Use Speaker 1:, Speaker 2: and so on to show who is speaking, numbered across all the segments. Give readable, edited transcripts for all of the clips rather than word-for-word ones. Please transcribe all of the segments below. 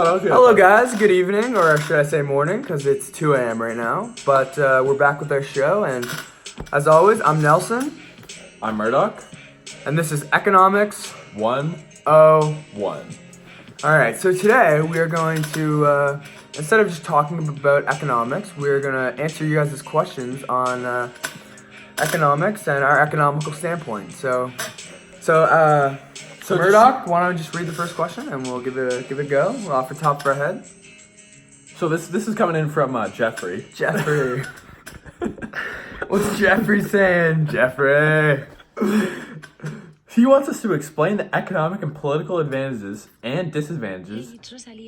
Speaker 1: Hello guys, good evening, or should I say morning, because it's 2 a.m. right now. But we're back with our show, and as always, I'm Nelson,
Speaker 2: I'm Murdoch.
Speaker 1: and this is Economics
Speaker 2: 101.
Speaker 1: Alright, so today we are going to, instead of just talking about economics, we're going to answer you guys' questions on economics and our economical standpoint. So Murdoch, why don't you just read the first question, and we'll give it a go off the top of our head.
Speaker 2: So this is coming in from Jeffrey.
Speaker 1: Jeffrey. What's Jeffrey saying? Jeffrey.
Speaker 2: He wants us to explain the economic and political advantages and disadvantages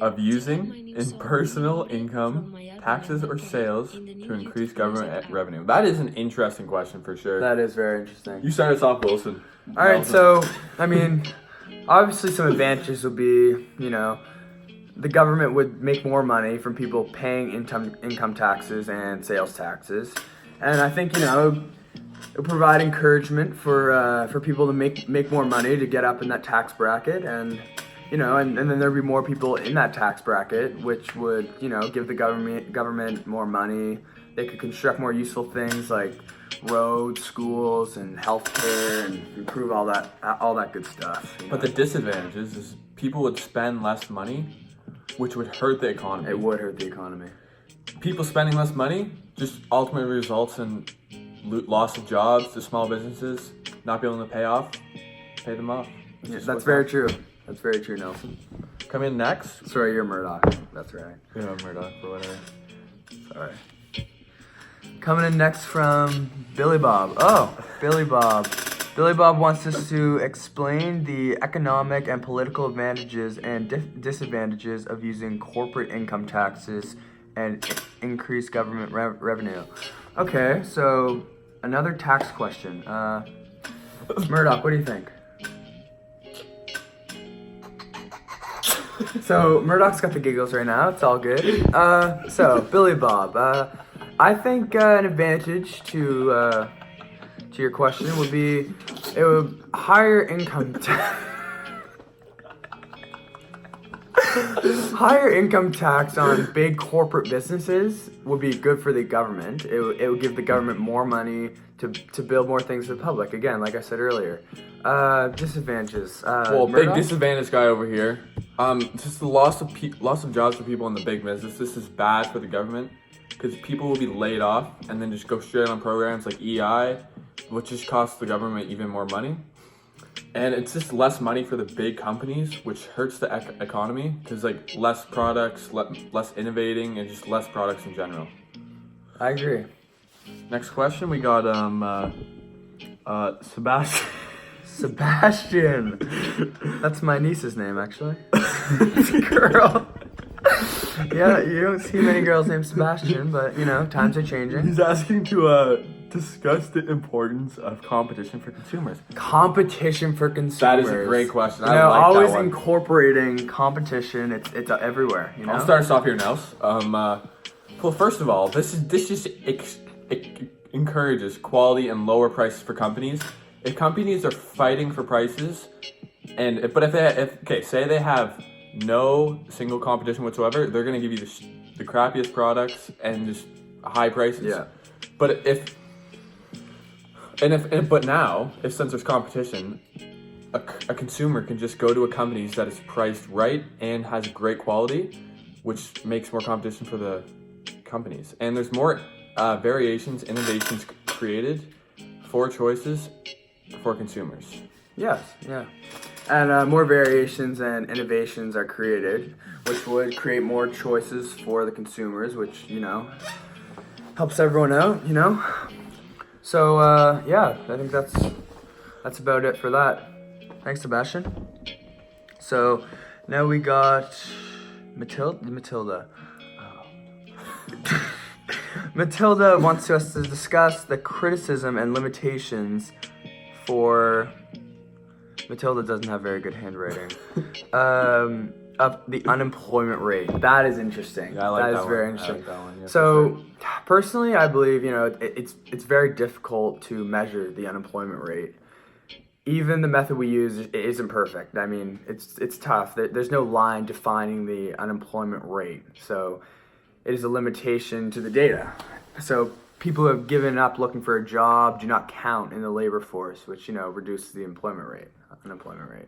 Speaker 2: of using personal income, taxes, or sales to increase government revenue. That is an interesting question for sure.
Speaker 1: That is very interesting.
Speaker 2: You start us off, Wilson.
Speaker 1: All right, so, I mean, obviously some advantages would be, the government would make more money from people paying income taxes and sales taxes. And I think, it would provide encouragement for people to make more money to get up in that tax bracket. And, and then there'd be more people in that tax bracket, which would, give the government more money. They could construct more useful things like roads, schools, and healthcare, and improve all that good stuff.
Speaker 2: But the disadvantages is people would spend less money, which would hurt the economy.
Speaker 1: It would hurt the economy.
Speaker 2: People spending less money just ultimately results in loss of jobs to small businesses, not being able to pay them off.
Speaker 1: Yeah, that's very true. That's very true, Nelson.
Speaker 2: Come in next.
Speaker 1: Sorry, you're Murdoch. That's right.
Speaker 2: Murdoch or whatever.
Speaker 1: Sorry. Coming in next from Billy Bob. Oh, Billy Bob. Billy Bob wants us to explain the economic and political advantages and disadvantages of using corporate income taxes and increase government revenue. Okay, so another tax question. Murdoch, what do you think? So Murdoch's got the giggles right now. It's all good. So Billy Bob, I think an advantage to your question would be it would higher income higher income tax on big corporate businesses would be good for the government. It would give the government more money to build more things for the public. Again, like I said earlier. Disadvantages.
Speaker 2: Big disadvantage guy over here. Just the loss of jobs for people in the big business. This is bad for the government because people will be laid off and then just go straight on programs like EI, which just costs the government even more money. And it's just less money for the big companies, which hurts the economy because less products, less innovating, and just less products in general.
Speaker 1: I agree.
Speaker 2: Next question, we got Sebastian.
Speaker 1: Sebastian. That's my niece's name, actually. It's a girl. Yeah, you don't see many girls named Sebastian, but times are changing.
Speaker 2: He's asking to discuss the importance of competition for consumers.
Speaker 1: Competition for consumers.
Speaker 2: That is a great question. I like
Speaker 1: always
Speaker 2: that one.
Speaker 1: Incorporating competition. It's everywhere.
Speaker 2: I'll start us off here, Nels. Well, first of all, this just encourages quality and lower prices for companies. If companies are fighting for prices, say they have no single competition whatsoever, they're going to give you the crappiest products and just high prices.
Speaker 1: Yeah.
Speaker 2: But now, since there's competition, a consumer can just go to a company that is priced right and has great quality, which makes more competition for the companies. And there's more variations, innovations created for choices for consumers.
Speaker 1: Yes, yeah. And more variations and innovations are created, which would create more choices for the consumers, which, helps everyone out, So, I think that's about it for that. Thanks, Sebastian. So, now we got Matilda. Matilda wants us to discuss the criticism and limitations for... Matilda doesn't have very good handwriting. Of the unemployment rate. That is interesting.
Speaker 2: Yeah, I like that
Speaker 1: is very
Speaker 2: one.
Speaker 1: interesting.
Speaker 2: I like that one. Yeah,
Speaker 1: so, personally, I believe it's very difficult to measure the unemployment rate. even the method we use isn't perfect. I mean, it's tough. There's no line defining the unemployment rate, so it is a limitation to the data. So people who have given up looking for a job do not count in the labor force, which reduces the unemployment rate.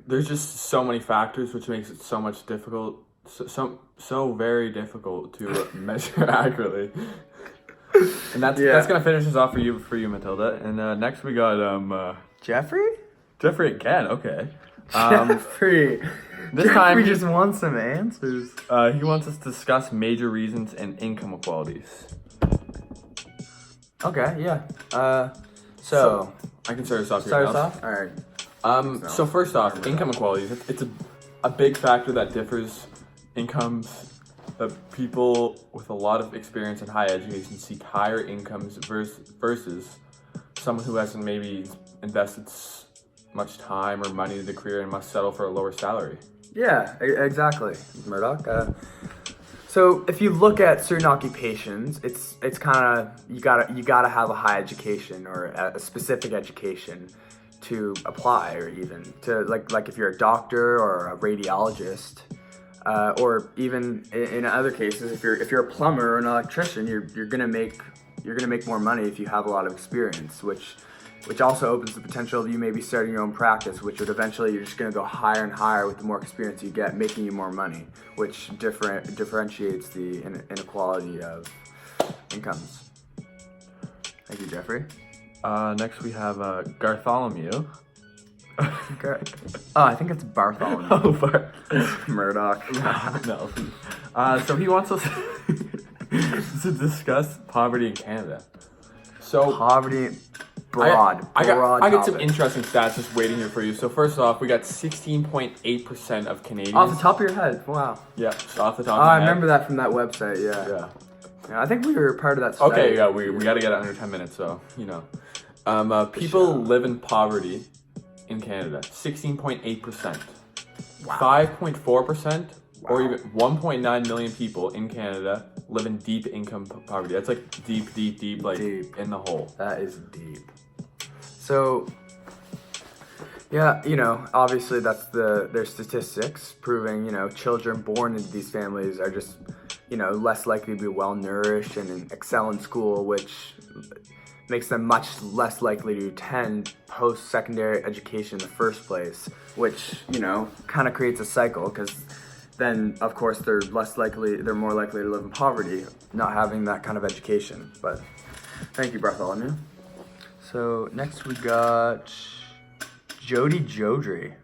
Speaker 2: There's just so many factors, which makes it so much difficult, so very difficult to measure accurately. And that's gonna finish us off for you, Matilda. And next we got
Speaker 1: Jeffrey
Speaker 2: again. Okay.
Speaker 1: Jeffrey.
Speaker 2: This
Speaker 1: Jeffrey
Speaker 2: time
Speaker 1: just wants some answers.
Speaker 2: he wants us to discuss major reasons and income inequalities.
Speaker 1: Okay, yeah. So
Speaker 2: I can start us off.
Speaker 1: start
Speaker 2: here,
Speaker 1: us
Speaker 2: Nels.
Speaker 1: off. All right.
Speaker 2: So first off, income inequalities. It's a big factor that differs incomes. People with a lot of experience and high education seek higher incomes versus someone who hasn't maybe invested much time or money into the career and must settle for a lower salary.
Speaker 1: Yeah, exactly, Murdoch. So if you look at certain occupations, it's kind of you gotta have a high education or a specific education to apply, or even to like if you're a doctor or a radiologist, or even in other cases, if you're a plumber or an electrician, you're gonna make more money if you have a lot of experience, which also opens the potential of you maybe starting your own practice, which would eventually you're just going to go higher and higher with the more experience you get, making you more money, which differentiates the inequality of incomes. Thank you, Jeffrey.
Speaker 2: Next we have Gartholomew.
Speaker 1: I think it's Bartholomew. Murdoch.
Speaker 2: No. So he wants us to discuss poverty in Canada. So
Speaker 1: Poverty.
Speaker 2: I got some
Speaker 1: topic.
Speaker 2: interesting stats just waiting here for you. So first off, we got 16.8% of Canadians.
Speaker 1: Off the top of your head, wow.
Speaker 2: Yeah, just off the top
Speaker 1: Oh,
Speaker 2: of my
Speaker 1: I
Speaker 2: head.
Speaker 1: remember that from that website. Yeah. I think we were part of that study.
Speaker 2: Okay, yeah, we got to get it under 10 minutes, so, people live in poverty in Canada, 16.8%.
Speaker 1: Wow.
Speaker 2: 5.4%, or even 1.9 million people in Canada live in deep income poverty. That's like deep, like
Speaker 1: Deep.
Speaker 2: in the hole.
Speaker 1: That is deep. So, yeah, obviously there's statistics proving, children born into these families are just, less likely to be well nourished and excel in school, which makes them much less likely to attend post-secondary education in the first place, which, kind of creates a cycle, because then, of course, they're more likely to live in poverty, not having that kind of education. But thank you, Bartholomew. So next we got Jody Jodry.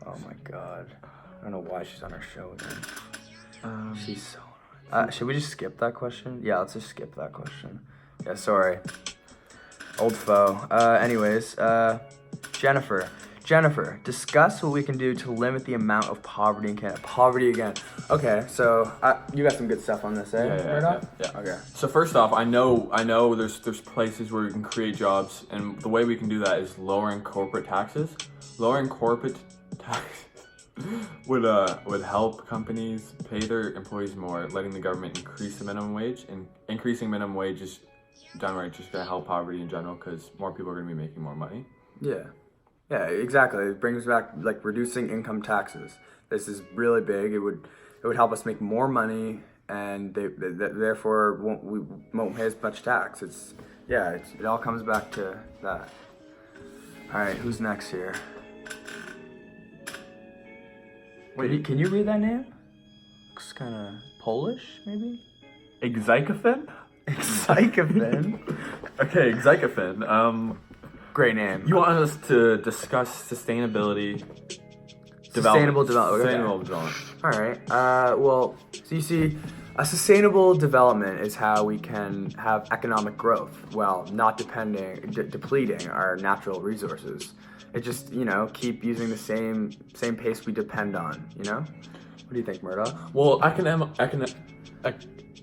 Speaker 1: Oh my god. I don't know why she's on our show again. She's so annoying. Should we just skip that question? Yeah, let's just skip that question. Yeah, sorry. Old foe. Anyways, Jennifer, discuss what we can do to limit the amount of poverty in Canada. Poverty again. Okay, so you got some good stuff on this, eh?
Speaker 2: Yeah.
Speaker 1: Okay.
Speaker 2: So first off, I know there's places where we can create jobs, and the way we can do that is lowering corporate taxes. Lowering corporate taxes would help companies pay their employees more, letting the government increase the minimum wage, and increasing minimum wage is downright just gonna help poverty in general because more people are gonna be making more money.
Speaker 1: Yeah, exactly. It brings back reducing income taxes. This is really big. It would help us make more money, and therefore we won't pay as much tax. It all comes back to that. All right, who's next here? Wait, can you read that name? Looks kind of Polish, maybe.
Speaker 2: Exycofen?
Speaker 1: Exycofen.
Speaker 2: Okay, Exycofen.
Speaker 1: Great name.
Speaker 2: You want us to discuss sustainability,
Speaker 1: Sustainable
Speaker 2: development.
Speaker 1: development. All right. Well, so you see, a sustainable development is how we can have economic growth while not depleting our natural resources. It just, keep using the same pace we depend on. What do you think, Murdoch?
Speaker 2: Well,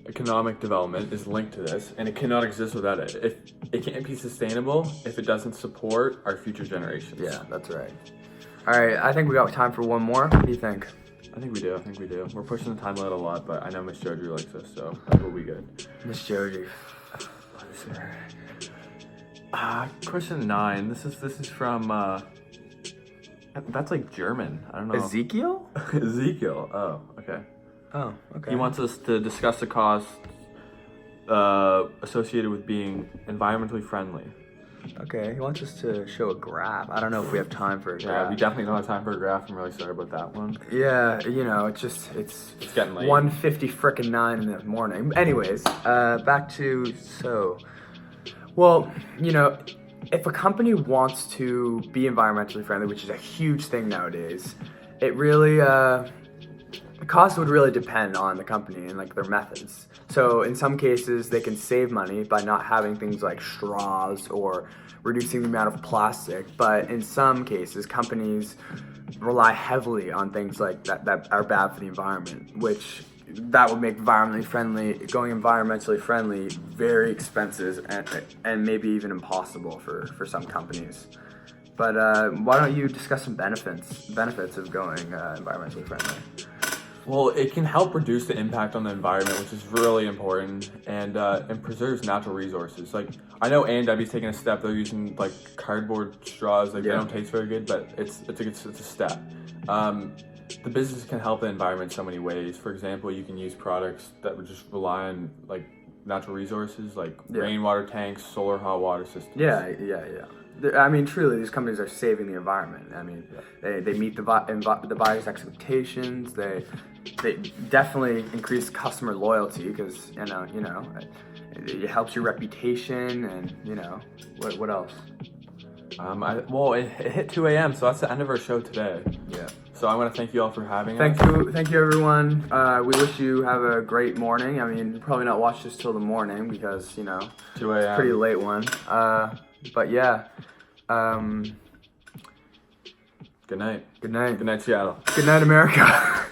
Speaker 2: economic development is linked to this, and it cannot exist without it. If it can't be sustainable if it doesn't support our future generations.
Speaker 1: Yeah, that's right. All right, I think we got time for one more. What do you think?
Speaker 2: I think we do. We're pushing the time limit a lot, but I know Miss Jodry likes us, so that will be good.
Speaker 1: Miss Jodry.
Speaker 2: Question 9. This is from That's like German. I don't know.
Speaker 1: Ezekiel?
Speaker 2: Ezekiel. Oh, okay.
Speaker 1: Oh, okay.
Speaker 2: He wants us to discuss the costs associated with being environmentally friendly.
Speaker 1: Okay, he wants us to show a graph. I don't know if we have time for a
Speaker 2: Yeah,
Speaker 1: graph.
Speaker 2: we definitely don't have time for a graph. I'm really sorry about that one.
Speaker 1: Yeah, it's
Speaker 2: It's getting late.
Speaker 1: 1:50 frickin' 9 in the morning. Anyways, back to well, if a company wants to be environmentally friendly, which is a huge thing nowadays, it really the cost would really depend on the company and like their methods. So in some cases, they can save money by not having things like straws or reducing the amount of plastic. But in some cases, companies rely heavily on things like that are bad for the environment, which that would make going environmentally friendly very expensive and maybe even impossible for some companies. But why don't you discuss some benefits of going environmentally friendly?
Speaker 2: Well, it can help reduce the impact on the environment, which is really important, and preserves natural resources. Like, I know A and W's taking a step; they're using like cardboard straws. Like, they don't taste very good, but it's a step. The business can help the environment in so many ways. For example, you can use products that would just rely on like natural resources, like rainwater tanks, solar hot water systems.
Speaker 1: Yeah. I mean, truly, these companies are saving the environment. I mean, they meet the buyer's expectations. They definitely increase customer loyalty because it helps your reputation and what else?
Speaker 2: It hit 2 a.m., so that's the end of our show today.
Speaker 1: Yeah.
Speaker 2: So I want to thank you all for having us.
Speaker 1: Thank you, everyone. We wish you have a great morning. I mean, you'll probably not watch this till the morning because
Speaker 2: 2 a.m.
Speaker 1: it's a pretty late one. But yeah.
Speaker 2: Good night.
Speaker 1: Good night.
Speaker 2: Good night, Seattle.
Speaker 1: Good night, America.